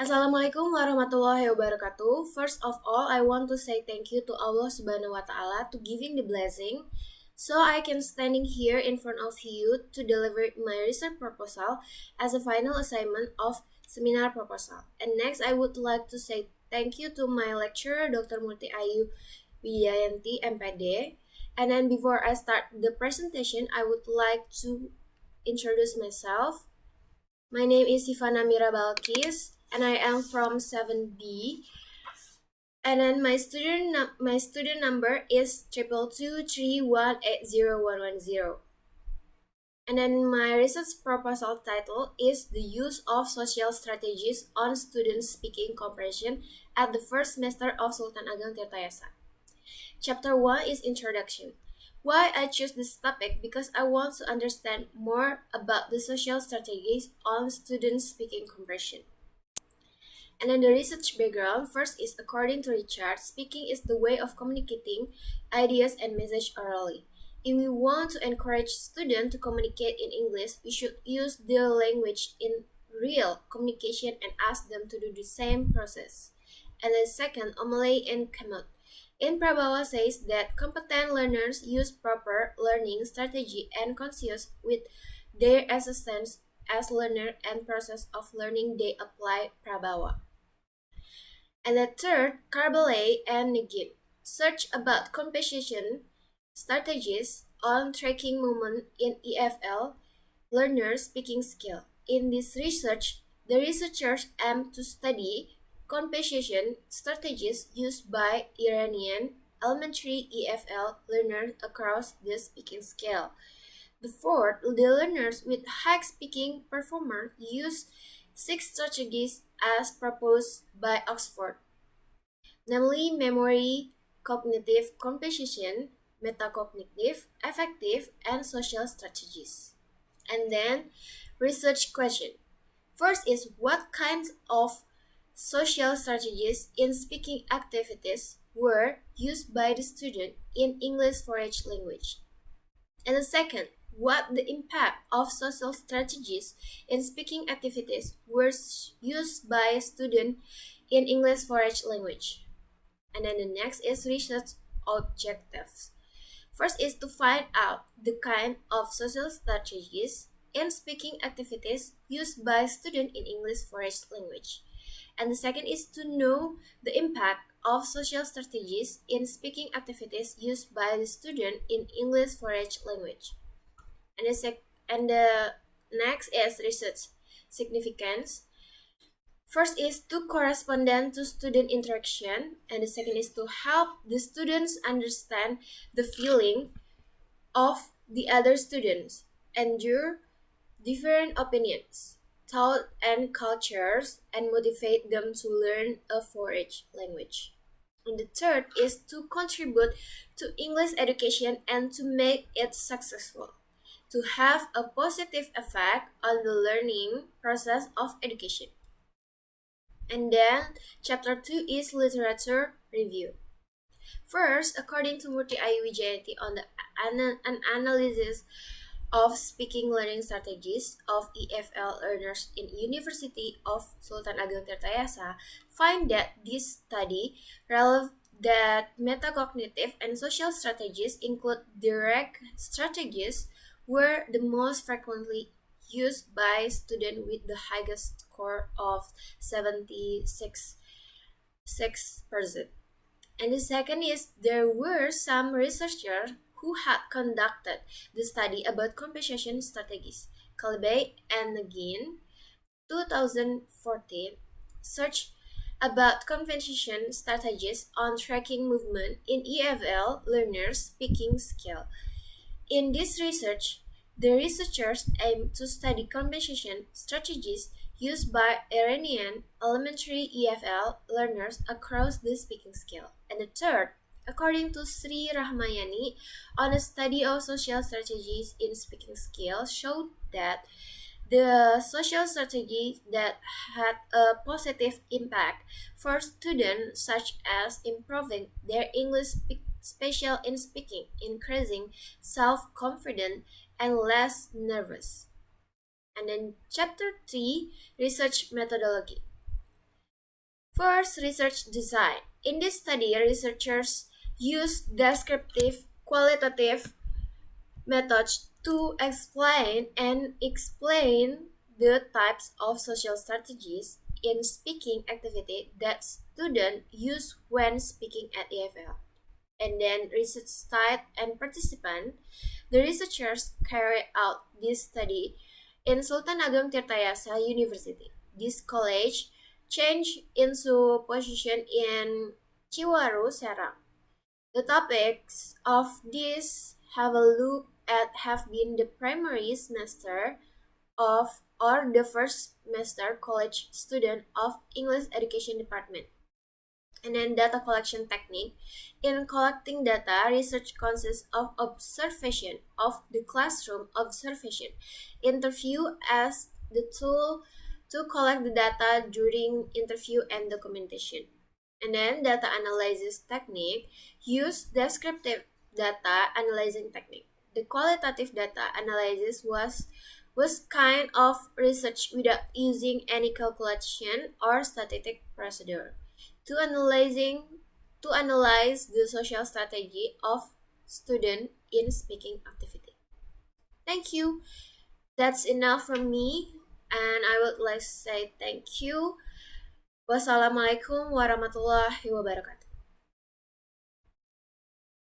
Assalamualaikum warahmatullahi wabarakatuh. First of all, I want to say thank you to Allah Subhanahu wa Ta'ala to giving the blessing so I can standing here in front of you to deliver my research proposal as a final assignment of seminar proposal. And next, I would like to say thank you to my lecturer, Dr. Murti Ayu Wijayanti, MPD. And then before I start the presentation, I would like to introduce myself. My name is Syifa Namira Balqis, and I am from 7B. And then my student number is 22231801110. And then my research proposal title is The Use of Social Strategies on Student Speaking Comprehension at the First Semester of Sultan Ageng Tirtayasa. Chapter 1 is Introduction. Why I choose this topic? Because I want to understand more about the social strategies on student speaking comprehension. And then the research background, first is according to Richard, speaking is the way of communicating ideas and message orally. If we want to encourage students to communicate in English, we should use their language in real communication and ask them to do the same process. And then second, O'Malley and Camus. In Prabawa says that competent learners use proper learning strategy and conscious with their assistants as learner and process of learning they apply Prabawa. And the third, Carbalay and Negin. Search about composition strategies on tracking movement in EFL learner speaking skill. In this research, the researchers aim to study composition strategies used by Iranian elementary EFL learners across the speaking scale. The fourth, the learners with high speaking performance use 6 strategies as proposed by Oxford, namely memory, cognitive composition, metacognitive, affective, and social strategies. And then research question. First is what kinds of social strategies in speaking activities were used by the student in English for each language? And the second, what the impact of social strategies in speaking activities were used by students in English for each language? And then the next is research objectives. First is to find out the kind of social strategies in speaking activities used by students in English for each language. And the second is to know the impact of social strategies in speaking activities used by the student in English for each language. And the next is research significance. First is to correspond to student interaction, and the second is to help the students understand the feeling of the other students, endure different opinions, thought and cultures, and motivate them to learn a foreign language. And the third is to contribute to English education and to make it successful, to have a positive effect on the learning process of education. And then chapter 2 is literature review. First, according to Murti Ayu Wijayanti on an analysis of speaking learning strategies of EFL learners in University of Sultan Ageng Tirtayasa, find that this study revealed that metacognitive and social strategies include direct strategies were the most frequently used by students with the highest score of 76%. And the second is there were some researchers who had conducted the study about composition strategies. Kalbey and Nagin, 2014, search about composition strategies on tracking movement in EFL learners speaking skill. In this research, the researchers aim to study composition strategies used by Iranian elementary EFL learners across the speaking scale. And the third, according to Sri Rahmayani, on a study of social strategies in speaking skill, showed that the social strategies that had a positive impact for students, such as improving their English special in speaking, increasing self-confidence, and less nervous. And then chapter 3, research methodology. First, research design. In this study, researchers used descriptive, qualitative methods to explain the types of social strategies in speaking activity that students use when speaking at EFL. And then research site and participant. The researchers carried out this study in Sultan Ageng Tirtayasa University. This college changed into position in Ciwaru, Serang. The topics of this have a look at have been the primary semester of or the first semester college student of English Education Department. And then data collection technique. In collecting data, research consists of observation of the classroom observation, interview as the tool to collect the data during interview and documentation. And then data analysis technique use descriptive data analyzing technique. The qualitative data analysis was kind of research without using any calculation or statistic procedure to analyzing to analyze the social strategy of student in speaking activity. Thank you. That's enough from me, and I would like to say thank you. Wassalamualaikum warahmatullahi wabarakatuh.